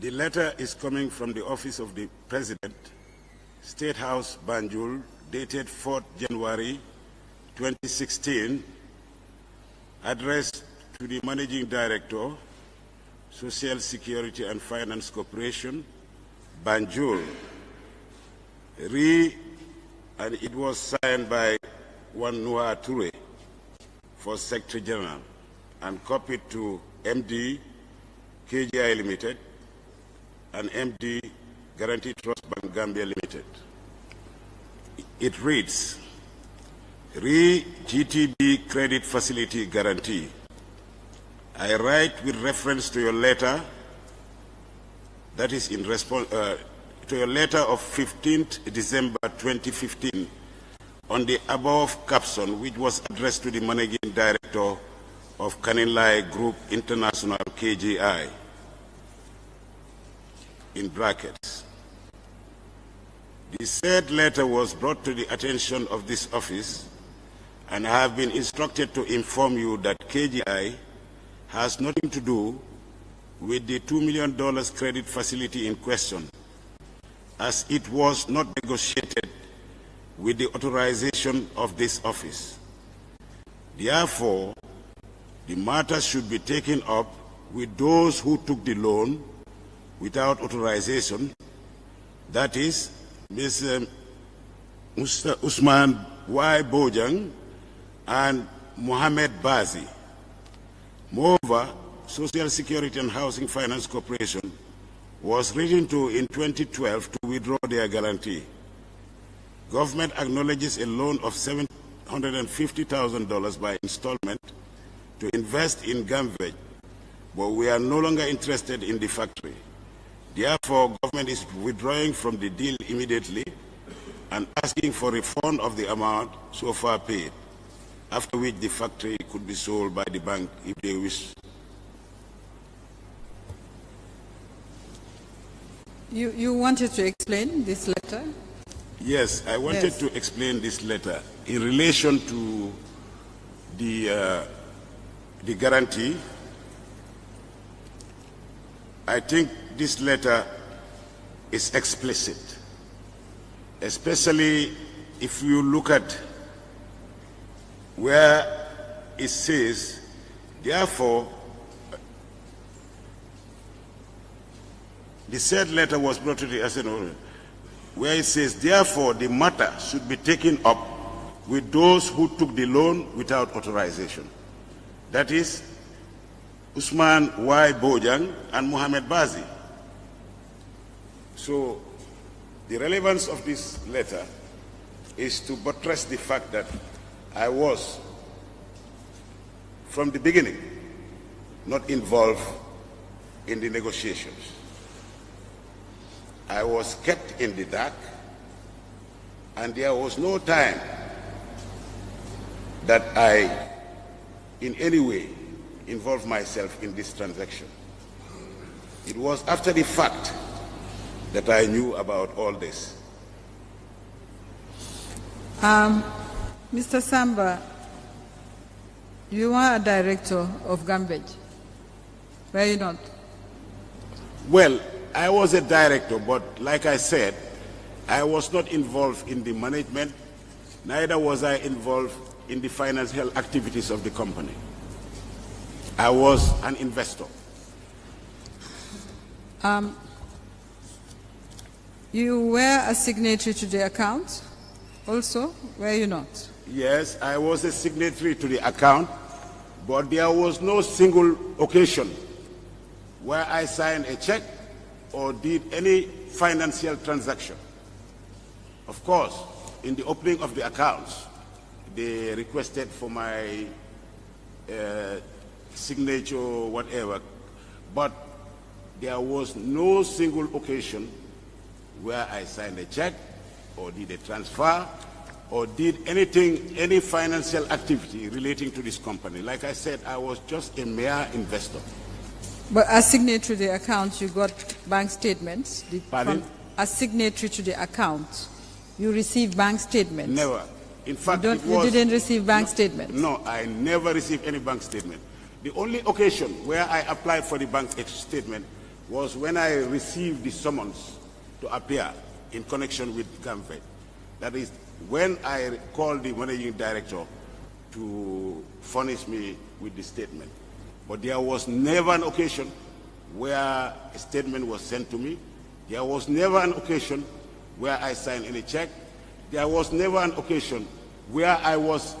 The letter is coming from the Office of the President, State House, Banjul, dated 4th January 2016, addressed to the Managing Director, Social Security and Finance Corporation, Banjul. And it was signed by one Noah Toure for Secretary General and copied to MD, KGI Limited, and MD, Guarantee Trust Bank Gambia Limited. It reads, GTB Credit Facility Guarantee. I write with reference to your letter, that is in response to your letter of 15th December 2015 on the above caption, which was addressed to the Managing Director of Kaninlai Group International, KGI, in brackets. The said letter was brought to the attention of this office, and I have been instructed to inform you that KGI has nothing to do with the $2 million credit facility in question, as it was not negotiated with the authorization of this office. Therefore, the matter should be taken up with those who took the loan without authorization, that is, Mr. Usman Y. Bojang and Mohammed Bazi. Moreover, Social Security and Housing Finance Corporation was written to in 2012 to withdraw their guarantee. Government acknowledges a loan of $750,000 by installment to invest in Gamvej, but we are no longer interested in the factory. Therefore, government is withdrawing from the deal immediately and asking for refund of the amount so far paid, after which the factory could be sold by the bank if they wish. You wanted to explain this letter? Yes, I wanted to explain this letter in relation to the guarantee. I think this letter is explicit, especially if you look at where it says, therefore, the said letter was brought to the Assembly, where it says, therefore, the matter should be taken up with those who took the loan without authorization. That is, Usman Y. Bojang and Mohammed Bazi. So, the relevance of this letter is to buttress the fact that I was, from the beginning, not involved in the negotiations. I was kept in the dark, and there was no time that I, in any way, involved myself in this transaction. It was after the fact that I knew about all this. Mr. Samba, you are a director of Gamvej, were you not? Well, I was a director, but like I said, I was not involved in the management, neither was I involved in the financial activities of the company. I was an investor. You were a signatory to the account also, were you not? Yes, I was a signatory to the account, but there was no single occasion where I signed a check or did any financial transaction. Of course, in the opening of the accounts, they requested for my signature, whatever, but there was no single occasion where I signed a check or did a transfer or did anything, any financial activity relating to this company. Like I said, I was just a mere investor. But as signatory to the account, you got bank statements? Pardon? As signatory to the account, you received bank statements? Never. In fact, you didn't receive bank statements? No, I never received any bank statement. The only occasion where I applied for the bank statement was when I received the summons to appear in connection with Gamvet. That is when I called the managing director to furnish me with the statement. But there was never an occasion where a statement was sent to me. There was never an occasion where I signed any check. There was never an occasion where I was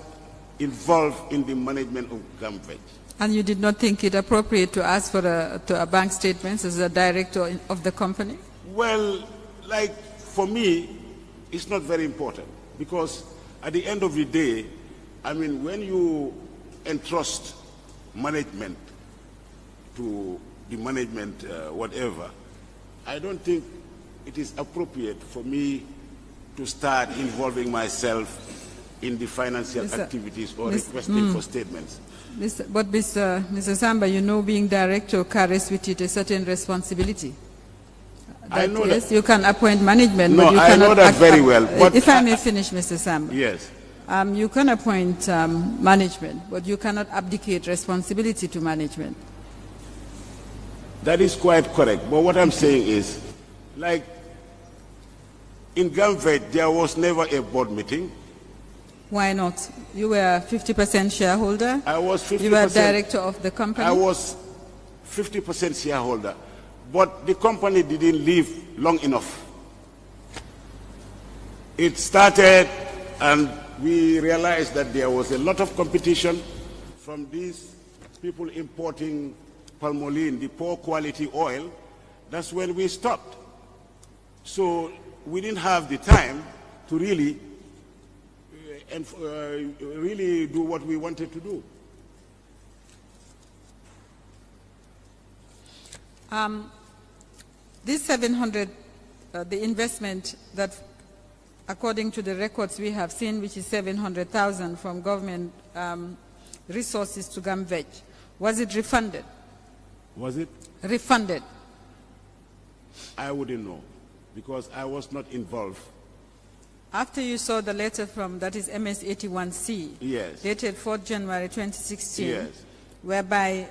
involved in the management of Gamvet. And you did not think it appropriate to ask for a bank statement as a director of the company? Well, like for me, it's not very important because at the end of the day, I mean, when you entrust management to the management, whatever, I don't think it is appropriate for me to start involving myself in the financial activities or requesting for statements. But Mr. Samba, you know being director carries with it a certain responsibility. I know yes, that. You can appoint management, no, but you I cannot... know that very well. But if I may finish, Mr. Samba. Yes. You can appoint management, but you cannot abdicate responsibility to management. That is quite correct. But what I'm saying is, like, in Gamvet, there was never a board meeting. Why not? You were a 50% shareholder. I was 50%. You were director of the company. I was 50% shareholder. But the company didn't live long enough. It started and we realized that there was a lot of competition from these people importing palmolene, the poor quality oil. That's when we stopped. So we didn't have the time to really really do what we wanted to do. This 700, the investment that, according to the records we have seen, which is 700,000 from government resources to Gamvet, was it refunded? Was it? Refunded. I wouldn't know, because I was not involved. After you saw the letter from, that is MS 81C, yes, dated 4th January 2016, yes, whereby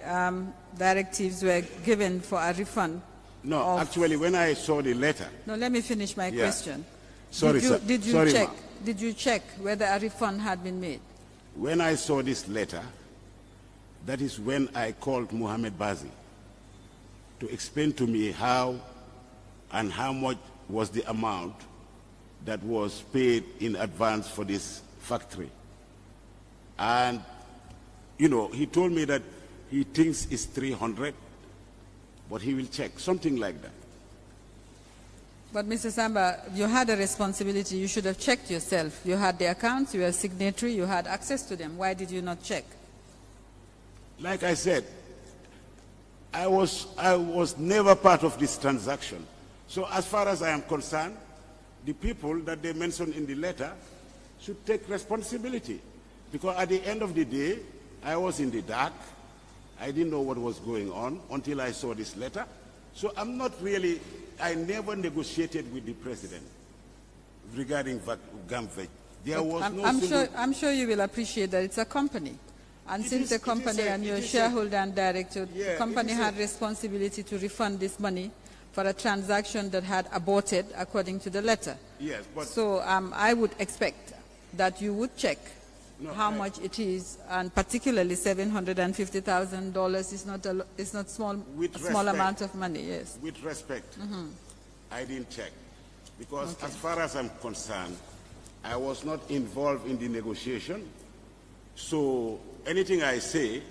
directives were given for a refund. No, actually, when I saw the letter... No, let me finish my question. Sorry, sir. Did you Sorry, check? Did you check whether a refund had been made? When I saw this letter, that is when I called Mohammed Bazi to explain to me how and how much was the amount that was paid in advance for this factory. And, you know, he told me that he thinks it's 300, but he will check, something like that. But Mr. Samba, you had a responsibility. You should have checked yourself. You had the accounts, you were a signatory, you had access to them. Why did you not check? Like I said, I was never part of this transaction. So as far as I am concerned, the people that they mentioned in the letter should take responsibility. Because at the end of the day, I was in the dark. I didn't know what was going on until I saw this letter. So I'm not really, I never negotiated with the president regarding Gamvet. There was I'm sure you will appreciate that it's a company. And since the company and your shareholder and director, the company had responsibility to refund this money for a transaction that had aborted according to the letter. Yes, but so I would expect that you would check how much it is, and particularly $750,000 is not small amount of money. Yes. With respect, I didn't check because as far as I'm concerned, I was not involved in the negotiation. So anything I say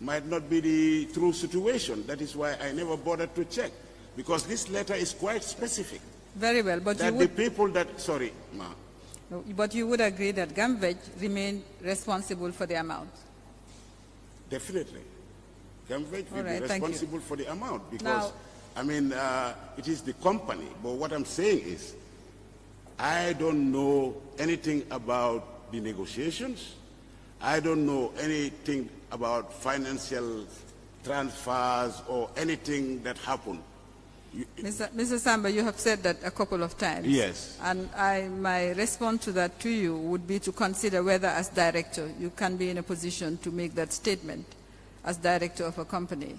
might not be the true situation. That is why I never bothered to check, because this letter is quite specific. Very well, but that you would... the people that... Sorry, ma. No, but you would agree that Gamvet remained responsible for the amount? Definitely. Gamvet will be responsible for the amount because, now, I mean, it is the company. But what I'm saying is, I don't know anything about the negotiations. I don't know anything about financial transfers or anything that happened. Mr. Samba, you have said that a couple of times. Yes. And my response to that to you would be to consider whether as director you can be in a position to make that statement as director of a company.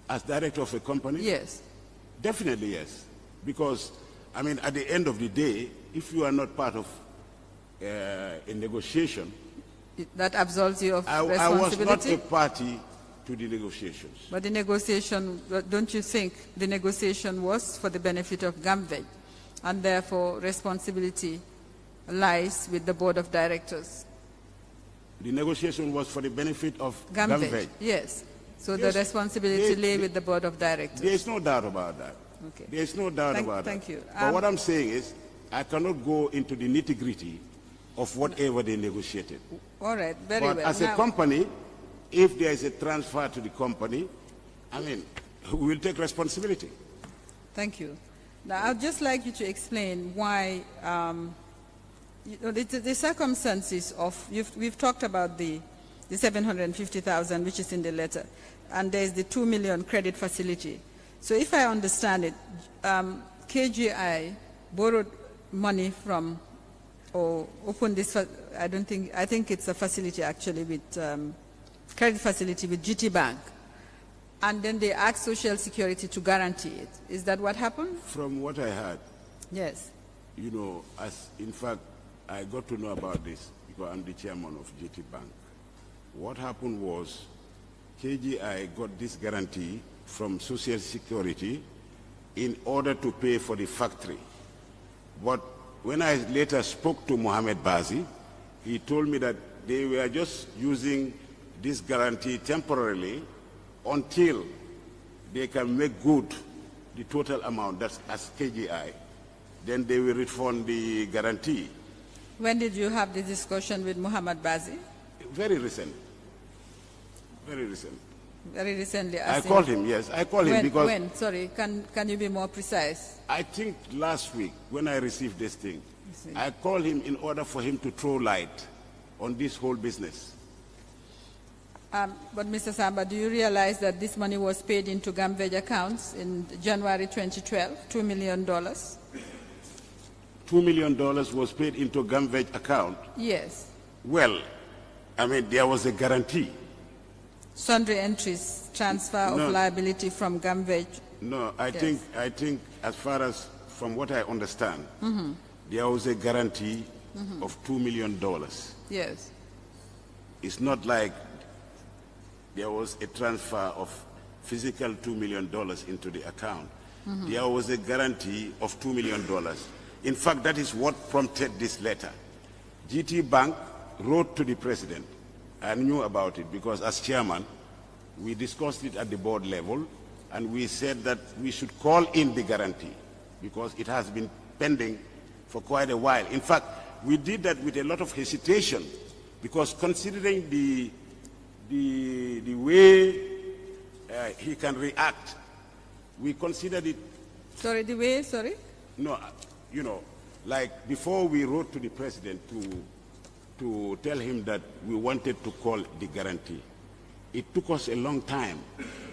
As director of a company? Yes. Definitely yes. Because, I mean, at the end of the day, if you are not part of a negotiation... That absolves you of responsibility? I was not a party to the negotiations. But the negotiation, don't you think the negotiation was for the benefit of Gamvej, and therefore responsibility lies with the board of directors? The negotiation was for the benefit of Gamvej? Yes. So yes, the responsibility lay with the board of directors? There is no doubt about that. Okay. There is no doubt about that. Thank you. But what I'm saying is, I cannot go into the nitty-gritty of whatever they negotiated. All right, very well. But as a company, if there is a transfer to the company, I mean, we will take responsibility. Thank you. Now, I'd just like you to explain why, the circumstances of, we've talked about the 750,000, which is in the letter, and there's the 2 million credit facility. So if I understand it, KGI borrowed money from, or opened this, I think it's a facility actually with, credit facility with GT Bank. And then they asked Social Security to guarantee it. Is that what happened? From what I heard. Yes. You know, in fact, I got to know about this because I'm the chairman of GT Bank. What happened was KGI got this guarantee from Social Security in order to pay for the factory. But when I later spoke to Mohamed Bazi, he told me that they were just using this guarantee temporarily until they can make good the total amount, that's as KGI. Then they will refund the guarantee. When did you have the discussion with Mohamed Bazi? Very recent. Very recent. Very recently. I called him, yes. I called him because... When? Sorry, can you be more precise? I think last week when I received this thing, I called him in order for him to throw light on this whole business. But Mr. Samba, do you realize that this money was paid into Gamvej accounts in January 2012, $2 million? $2 million was paid into Gamvej account? Yes. Well, I mean, there was a guarantee. Sundry entries, transfer of liability from Gamvej. No, I think as far as from what I understand, there was a guarantee of $2 million. Yes. It's not like there was a transfer of physical $2 million into the account. There was a guarantee of $2 million. In fact, that is what prompted this letter. GT Bank wrote to the president. I knew about it because as chairman, we discussed it at the board level, and we said that we should call in the guarantee because it has been pending for quite a while. In fact, we did that with a lot of hesitation because considering the way he can react, we considered it... Sorry, the way, sorry? No, you know, like before we wrote to the president to tell him that we wanted to call the guarantee. It took us a long time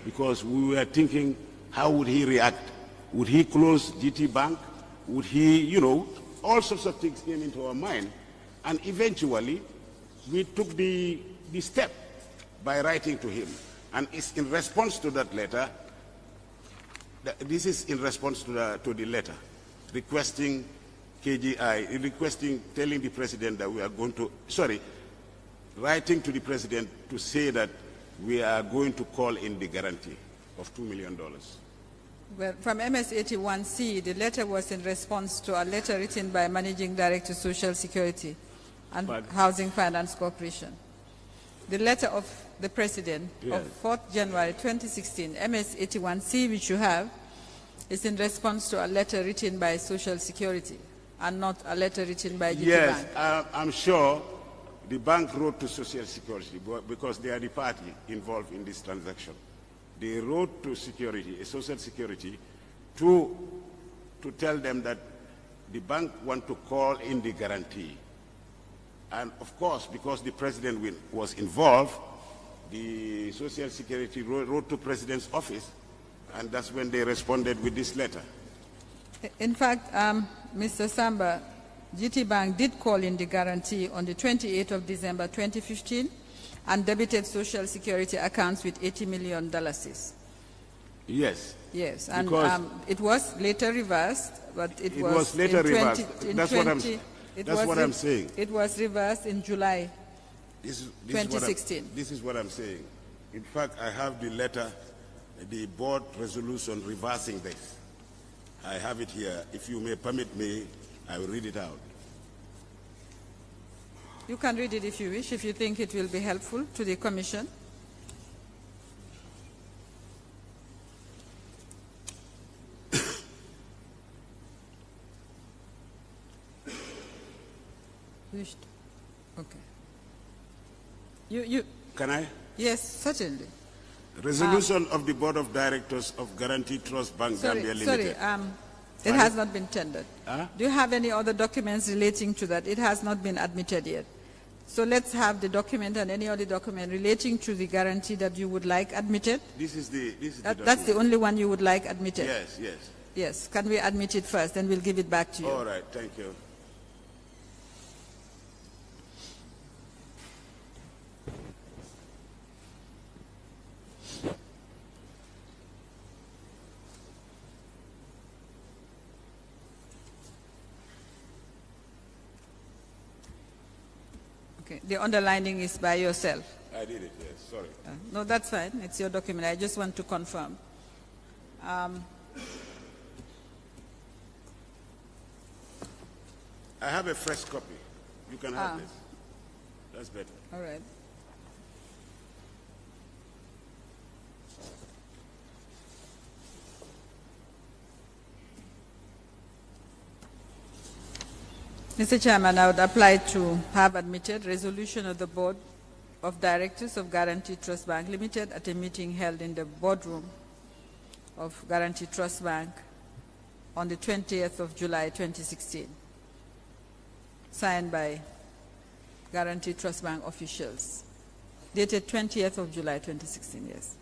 because we were thinking, how would he react? Would he close GT Bank? Would he, you know, all sorts of things came into our mind. And eventually, we took the step by writing to him. And it's in response to that letter, this is in response to the letter, requesting KGI, telling the president that we are going to, writing to the president to say that we are going to call in the guarantee of $2 million. Well, from MS-81C, the letter was in response to a letter written by Managing Director, Social Security and Housing Finance Corporation. The letter of the President of 4th January 2016, MS-81C, which you have, is in response to a letter written by Social Security and not a letter written by GT Bank. Yes, I'm sure the bank wrote to Social Security because they are the party involved in this transaction. They wrote to Social Security, to tell them that the bank want to call in the guarantee. And of course, because the president was involved, the Social Security wrote to President's office, and that's when they responded with this letter. In fact, Mr. Samba, GT Bank did call in the guarantee on the 28th of December 2015 and debited Social Security accounts with $80 million. Yes. Yes, and Because it was later reversed, but it was later reversed. That's what I'm saying. It was reversed in July This 2016. This is what I'm saying. In fact, I have the letter, the board resolution reversing this. I have it here. If you may permit me, I will read it out. You can read it if you wish, if you think it will be helpful to the Commission. Okay. You. Can I? Yes, certainly. Resolution of the Board of Directors of Guarantee Trust Bank Gambia Limited. It has not been tendered. Huh? Do you have any other documents relating to that? It has not been admitted yet. So let's have the document and any other document relating to the guarantee that you would like admitted. This is the That's the only one you would like admitted? Yes, yes. Yes. Can we admit it first, then we'll give it back to you. All right, thank you. Okay. The underlining is by yourself. I did it, yes, sorry. No, that's fine. It's your document. I just want to confirm. I have a fresh copy. You can have this. That's better. All right. Mr. Chairman, I would apply to have admitted resolution of the Board of Directors of Guarantee Trust Bank Limited at a meeting held in the boardroom of Guarantee Trust Bank on the 20th of July 2016, signed by Guarantee Trust Bank officials, dated 20th of July 2016, yes.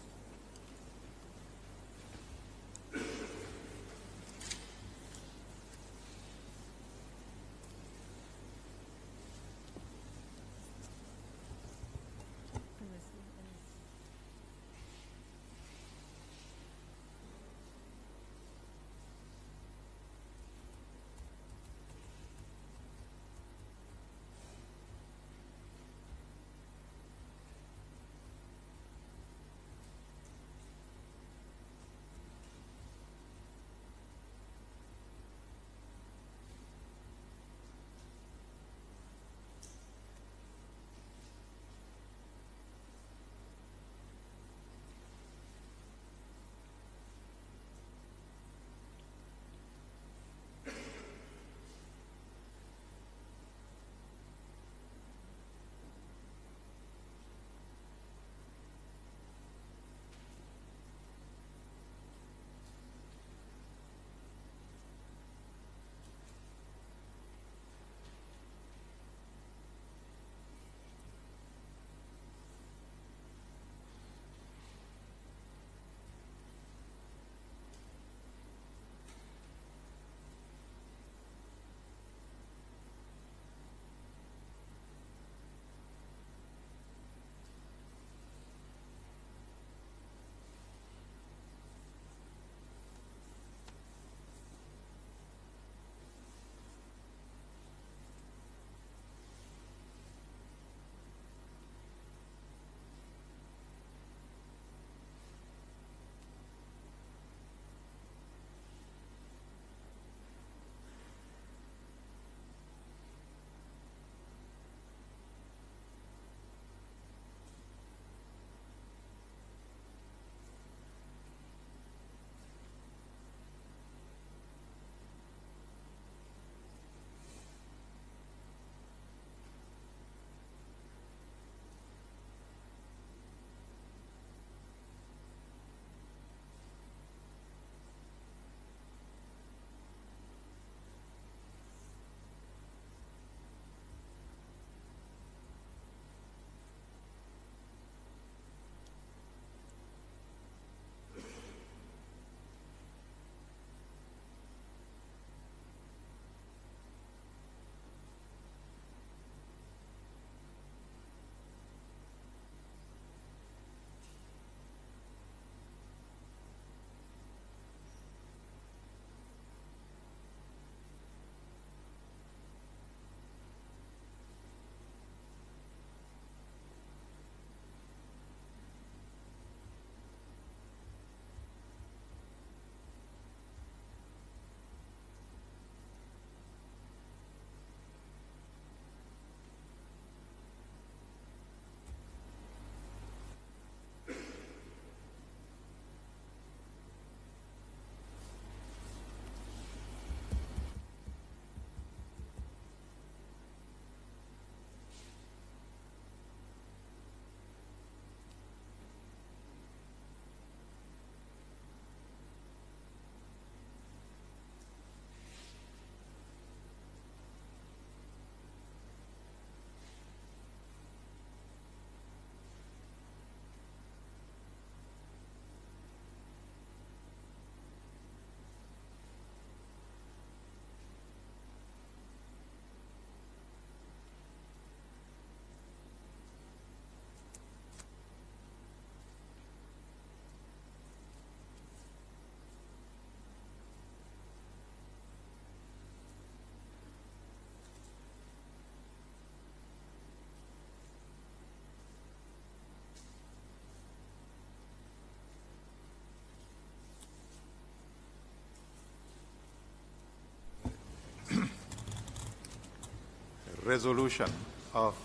resolution of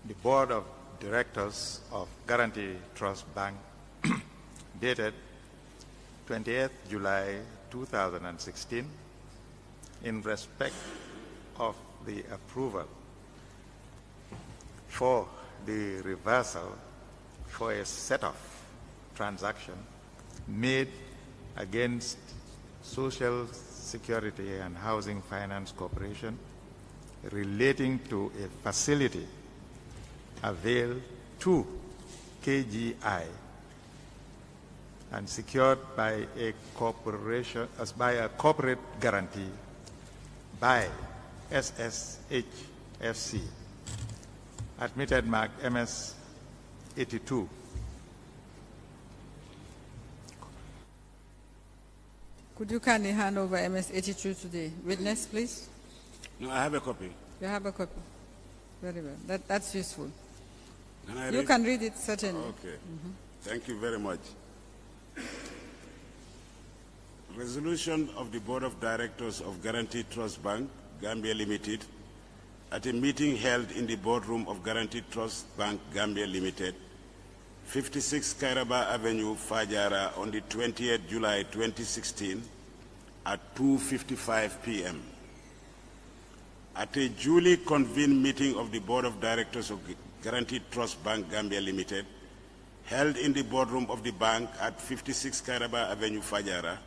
the Board of Directors of Guarantee Trust Bank dated 28th July 2016 in respect of the approval for the reversal for a set of transactions made against Social Security and Housing Finance Corporation relating to a facility availed to KGI and secured by a corporation as by a corporate guarantee by SSHFC, admitted mark MS 82. Could you kindly hand over MS 82 to the witness, please? No, I have a copy. You have a copy. Very well. That's useful. Can I you read? can read it, certainly. Okay. Thank you very much. Resolution of the Board of Directors of Guarantee Trust Bank, Gambia Limited, at a meeting held in the boardroom of Guarantee Trust Bank, Gambia Limited, 56 Kairaba Avenue, Fajara, on the 20th July 2016 at 2:55 p.m. At a duly convened meeting of the Board of Directors of Guaranteed Trust Bank, Gambia Limited, held in the boardroom of the bank at 56 Kairaba Avenue, Fajara,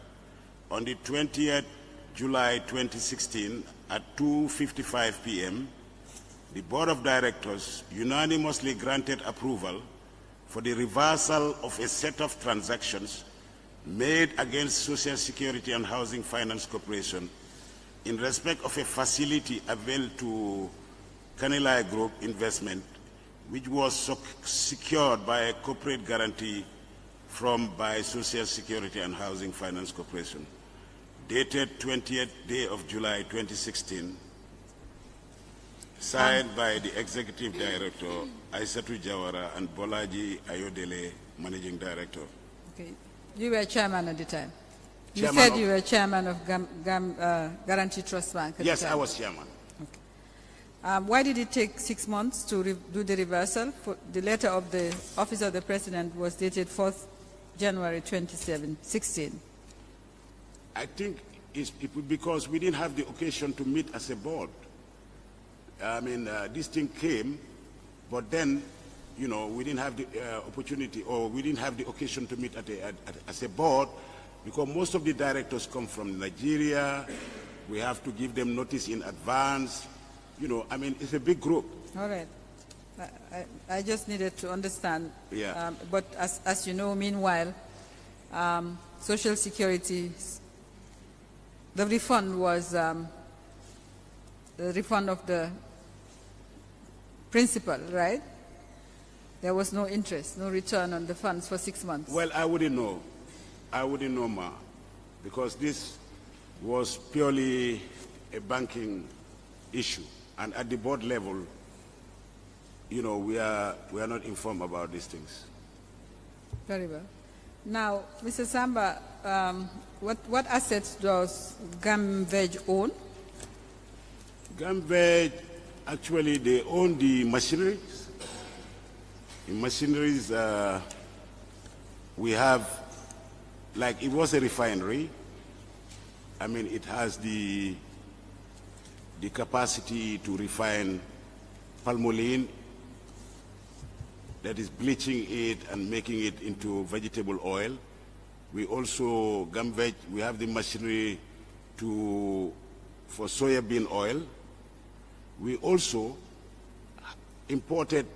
on the 20th July 2016 at 2:55 p.m., the Board of Directors unanimously granted approval for the reversal of a set of transactions made against Social Security and Housing Finance Corporation in respect of a facility availed to Kanilai Group Investment, which was secured by a corporate guarantee by Social Security and Housing Finance Corporation, dated 20th day of July 2016, signed by the Executive Director, Aissatou Jawara, and Bolaji Ayodele, Managing Director. Okay. You were chairman at the time. You Chairman said you were chairman of Guarantee Trust Bank at Yes, the time. I was chairman. Okay. Why did it take 6 months to do the reversal? The letter of the Office of the President was dated 4th January 2016. I think it's because we didn't have the occasion to meet as a board. I mean, this thing came, but then, you know, we didn't have the opportunity, or we didn't have the occasion to meet as a board, because most of the directors come from Nigeria. We have to give them notice in advance. You know, I mean, it's a big group. All right. I just needed to understand. Yeah. But as you know, meanwhile, Social Security, the refund was the refund of the principal, right? There was no interest, no return on the funds for 6 months. Well, I wouldn't know. I wouldn't know, Ma, because this was purely a banking issue. And at the board level, you know, we are not informed about these things. Very well. Now, Mr. Samba, what assets does GAMVEG own? GAMVEG, actually, they own the machineries. In machineries, we have, like, it was a refinery. I mean, it has the capacity to refine palmolene, that is bleaching it and making it into vegetable oil. We also, GAMVEG, we have the machinery for soybean oil. We also imported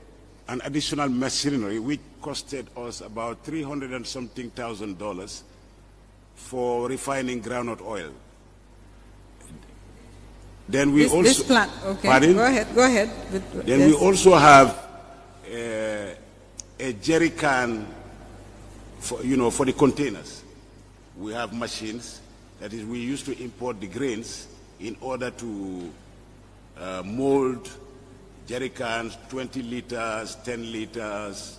an additional machinery which costed us about $300 and something thousand for refining groundnut oil. Then we this plant, okay. Pardon? Go ahead. Then we also have a jerry can for the containers. We have machines, that is, we used to import the grains in order to mold jerry cans, 20 liters, 10 liters,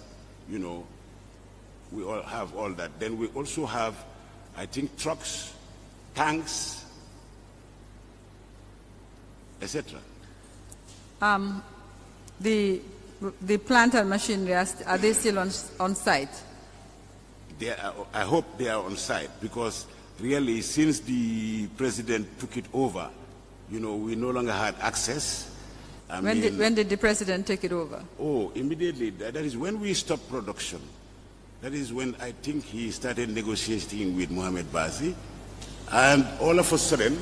you know. We all have all that. Then we also have, I think, trucks, tanks, etc. The plant and machinery, are they still on site? I hope they are on site, because really since the president took it over, we no longer had access. When did the president take it over? Oh, immediately. That is when we stopped production. That is when I think he started negotiating with Mohamed Bazi. And all of a sudden,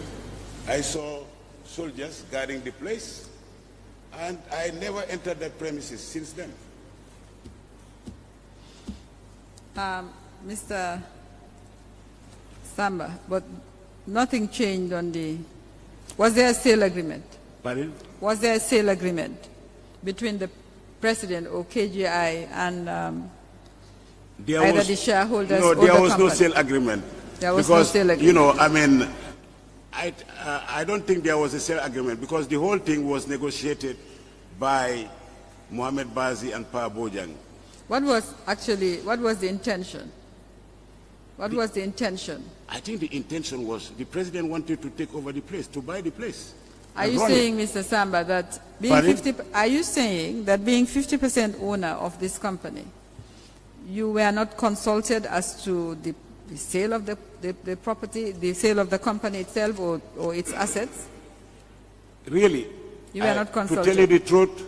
I saw soldiers guarding the place. And I never entered that premises since then. Mr. Samba, but nothing changed on the... Was there a sale agreement? Pardon? Was there a sale agreement between the president or KGI and either the shareholders or the company? No, there was no sale agreement. There was no sale agreement. I don't think there was a sale agreement, because the whole thing was negotiated by Mohamed Bazi and Pa Bojang. What was the intention? What was the intention? I think the intention was the president wanted to take over the place, to buy the place. Are you saying, Mr. Samba, that being 50% owner of this company, you were not consulted as to the sale of the property, the sale of the company itself or its assets? Really? You were not consulted? To tell you the truth,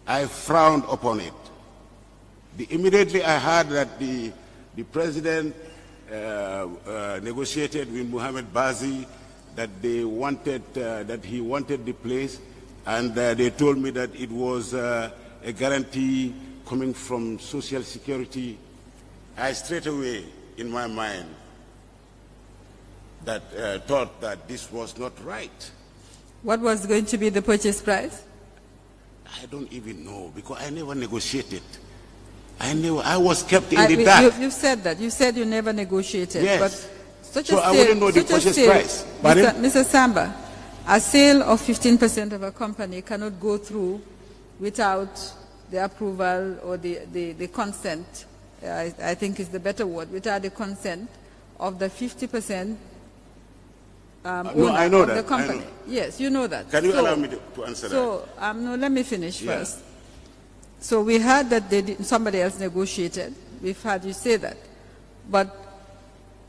I frowned upon it. Immediately I heard that the president negotiated with Mohamed Bazi, that he wanted the place, and they told me that it was a guarantee coming from Social Security. I straight away, in my mind, thought that this was not right. What was going to be the purchase price? I don't even know, because I never negotiated. I was kept in the dark. You said that. You said you never negotiated. Yes. But I wouldn't know the purchase price. Mr. Samba, a sale of 15% of a company cannot go through without the approval or the consent, I think is the better word, without the consent of the 50% owner of the company. Yes, you know that. Can you allow me to answer that? So, no, let me finish first. So we heard that somebody else negotiated. We've heard you say that. But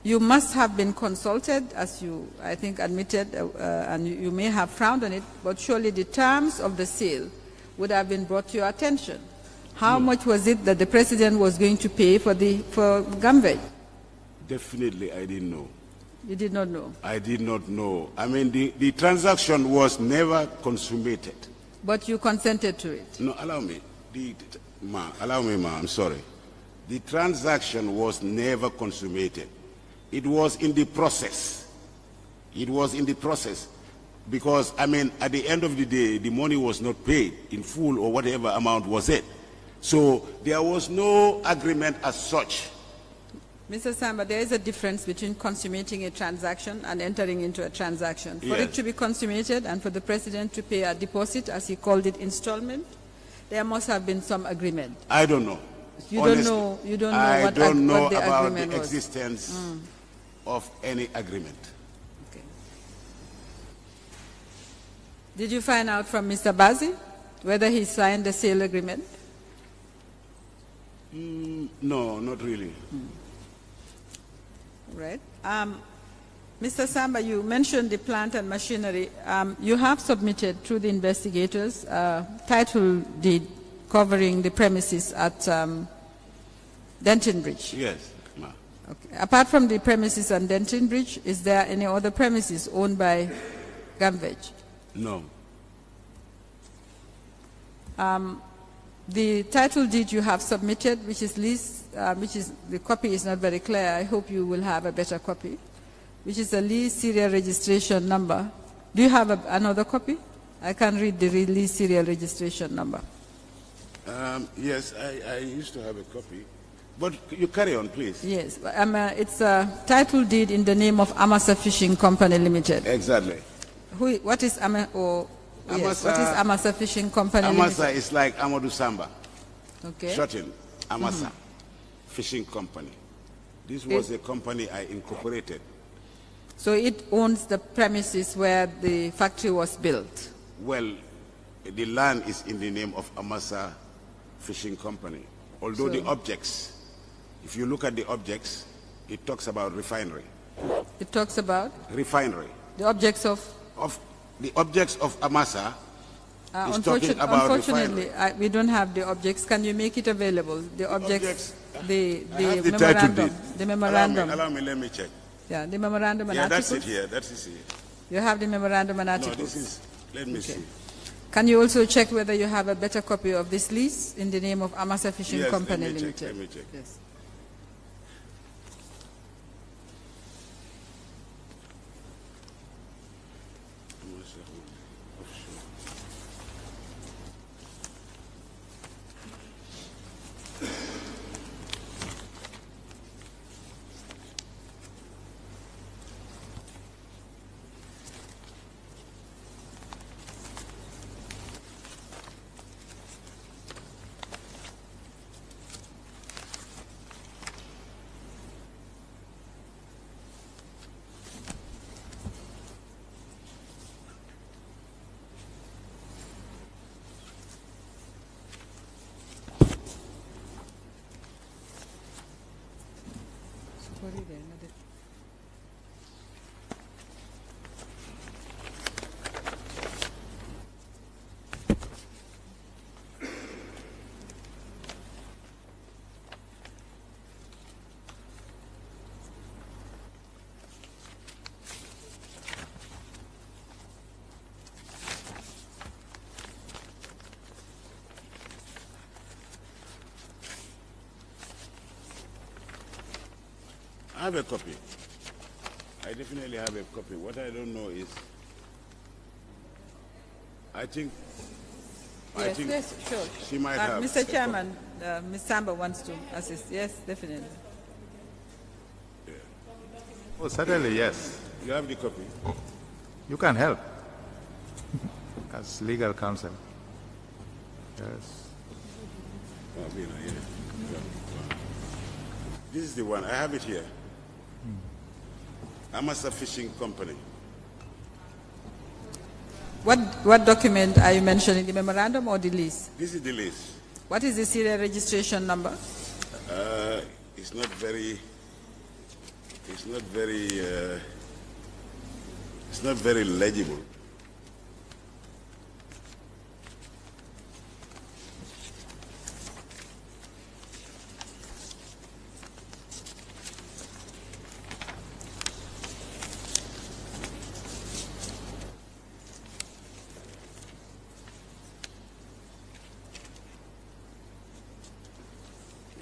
you must have been consulted, as you, I think, admitted, and you may have frowned on it, but surely the terms of the sale would have been brought to your attention. How much was it that the president was going to pay for Gamvej? Definitely, I didn't know. You did not know? I did not know. I mean, the transaction was never consummated. But you consented to it? No, allow me. Allow me, ma, I'm sorry. The transaction was never consummated. It was in the process. It was in the process. Because, I mean, at the end of the day, the money was not paid in full or whatever amount was it. So there was no agreement as such. Mr. Samba, there is a difference between consummating a transaction and entering into a transaction. For it to be consummated and for the president to pay a deposit, as he called it, installment, there must have been some agreement. I don't know. You Honestly, don't know. You don't know I what don't know what the about agreement the was. existence of any agreement. Okay. Did you find out from Mr. Bazi whether he signed the sale agreement? No, not really. Right. Mr. Samba, you mentioned the plant and machinery. You have submitted through the investigators title deed covering the premises at Denton Bridge. Yes, ma'am. Okay. Apart from the premises on Denton Bridge, is there any other premises owned by Gamvej? No. The title deed you have submitted, which is the copy is not very clear. I hope you will have a better copy, which is a lease serial registration number. Do you have another copy? I can read the lease serial registration number. Yes, I used to have a copy. But you carry on, please. Yes. It's a title deed in the name of Amasa Fishing Company Limited. Exactly. What is Amasa Fishing Company Amasa Limited? is like Amadou Samba. Okay. Shortened. Amasa Fishing Company. This was a company I incorporated. So it owns the premises where the factory was built? Well, the land is in the name of Amasa Fishing Company. Although the objects, if you look at the objects, it talks about refinery. It talks about? Refinery. The objects of? The objects of Amasa is talking about unfortunately, we don't have the objects. Can you make it available? The objects, the memorandum. The memorandum. Allow me, let me check. Yeah, the memorandum and yeah, articles. that's it here. That's it here. You have the memorandum and articles. No, this is, let me see. Can you also check whether you have a better copy of this lease in the name of Amasa Fishing Company Limited? Let me check. Yes. I have a copy. I definitely have a copy. What I don't know is, I think Yes, sure. she might have. Mr. Chairman, Ms. Samba wants to assist. Yes, definitely. Yeah. Oh, certainly, yes. You have the copy? You can help as legal counsel. Yes. This is the one. I have it here. Amasa Fishing Company. What document are you mentioning, the memorandum or the lease? This is the lease. What is the serial registration number? It's not very legible.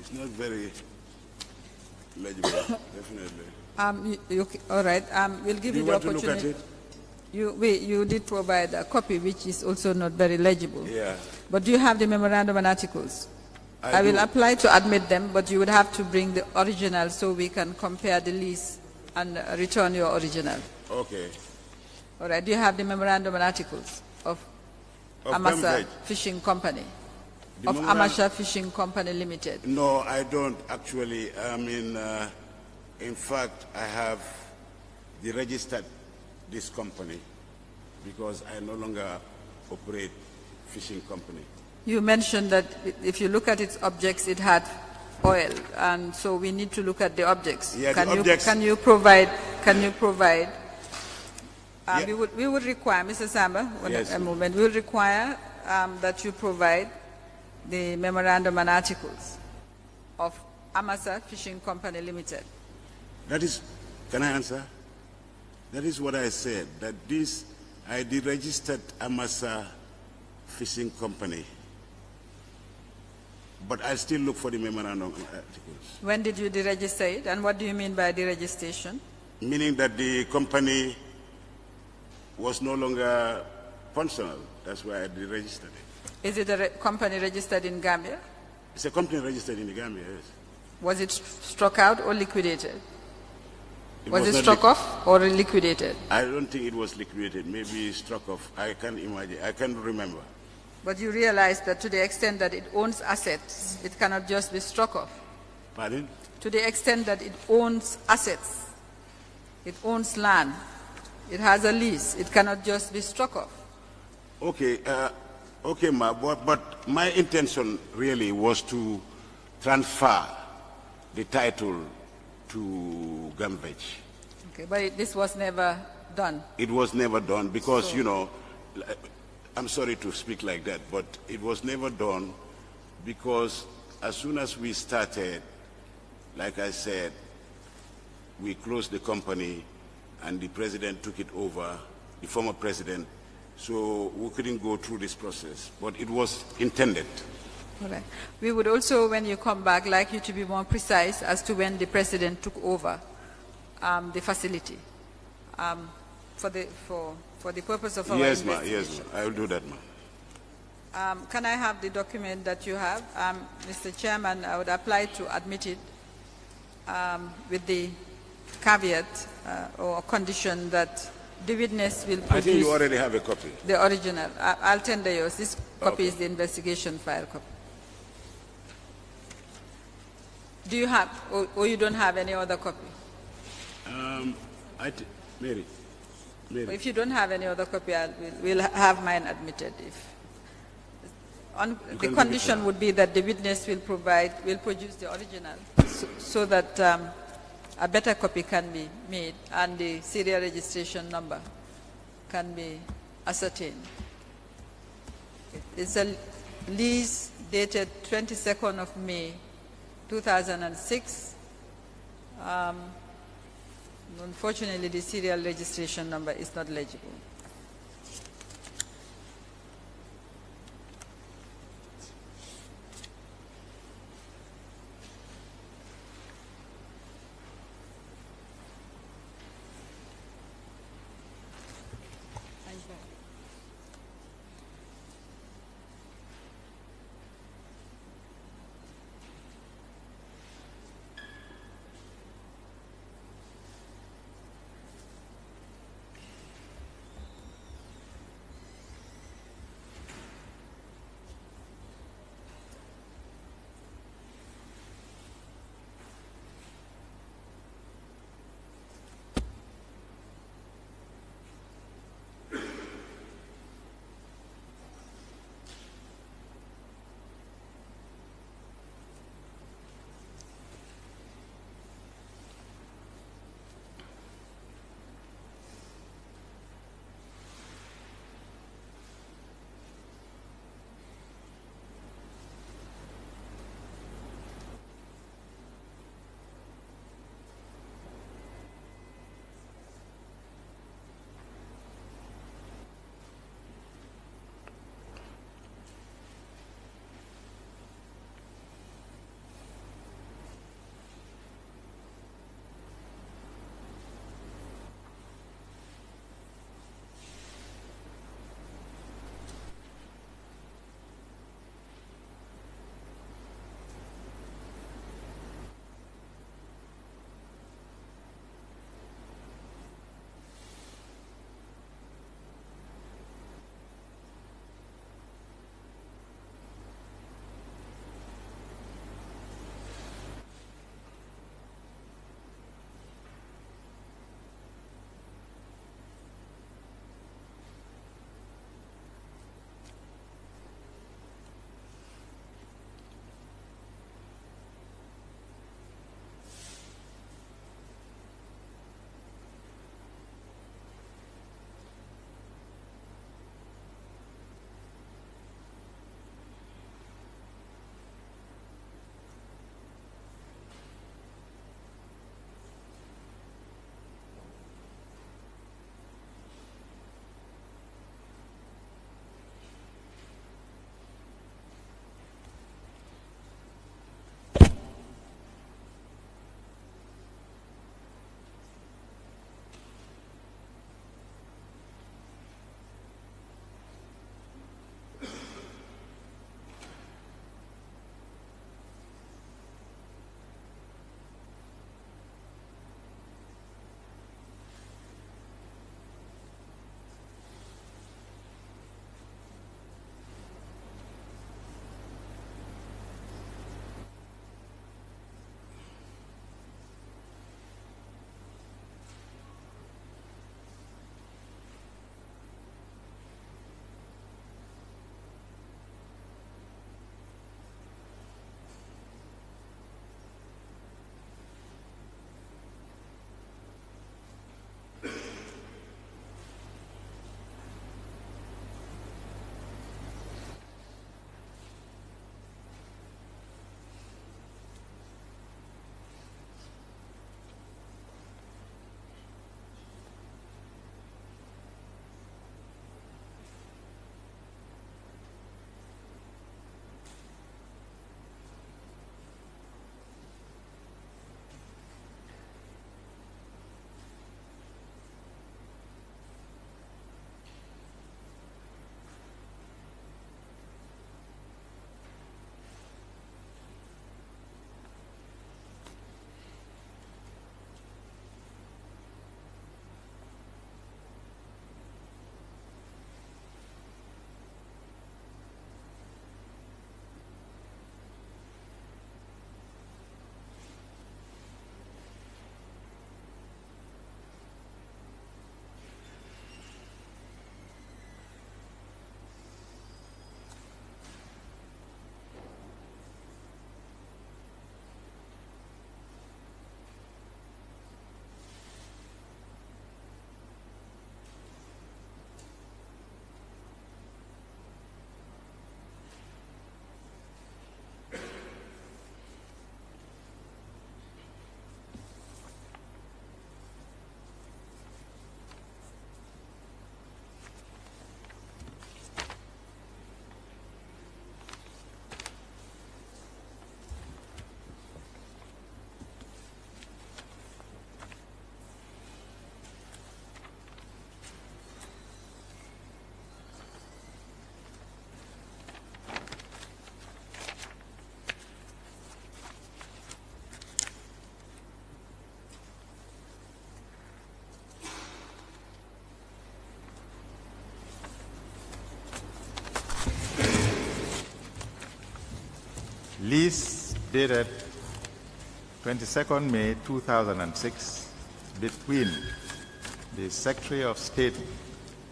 It's not very legible, definitely. All right. We'll give you the want to opportunity. look at it? You did provide a copy, which is also not very legible. Yeah. But do you have the memorandum and articles? I do. will apply to admit them, but you would have to bring the original so we can compare the lease and return your original. Okay. All right. Do you have the memorandum and articles of Amasa Fishing Company? Of Amasa Fishing Company Limited? No, I don't actually. I mean, in fact, I have deregistered this company because I no longer operate fishing company. You mentioned that if you look at its objects, it had oil, and so we need to look at the objects. Yeah, Can you provide? Yeah. We would require, Mr. Samba, a moment. We would require that you provide the memorandum and articles of Amasa Fishing Company Limited. That is, can I answer? That is what I said, that I deregistered Amasa Fishing Company, but I still look for the memorandum and articles. When did you deregister it, and what do you mean by deregistration? Meaning that the company was no longer functional. That's why I deregistered it. Is it a company registered in Gambia? It's a company registered in the Gambia, yes. Was it struck out or liquidated? Was it not struck off or liquidated? I don't think it was liquidated. Maybe struck off. I can't imagine. I can't remember. But you realize that to the extent that it owns assets, it cannot just be struck off. Pardon? To the extent that it owns assets, it owns land, it has a lease, it cannot just be struck off. Okay. Okay, but my intention really was to transfer the title to Gambage. Okay, but this was never done. It was never done because, you know, I'm sorry to speak like that, but it was never done because as soon as we started, like I said, we closed the company and the president took it over, the former president, so we couldn't go through this process, but it was intended. All right. We would also, when you come back, like you to be more precise as to when the president took over the facility for the purpose of our investigation. Yes, I will do that, ma'am. Can I have the document that you have? Mr. Chairman, I would apply to admit it with the caveat or condition that the witness will produce... I think you already have a copy. The original. I'll tender yours. This copy is the investigation file copy. Do you have, or you don't have any other copy? Mary. If you don't have any other copy, we'll have mine admitted. The condition would be that the witness will produce the original, so that a better copy can be made and the serial registration number can be ascertained. It's a lease dated 22nd of May, 2006. Unfortunately, the serial registration number is not legible. Lease dated 22nd May 2006 between the Secretary of State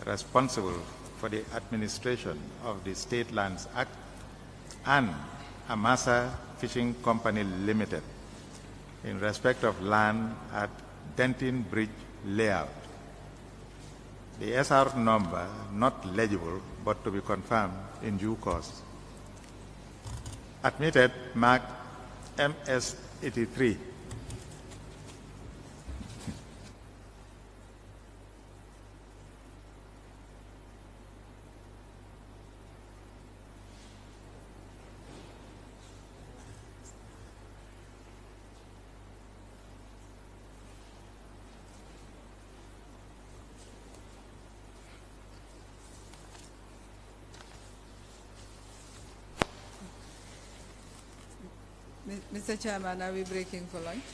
responsible for the administration of the State Lands Act and Amasa Fishing Company Limited in respect of land at Denton Bridge Layout. The SR number not legible but to be confirmed in due course. Admitted mark MS-83. Mr. Chairman, are we breaking for lunch?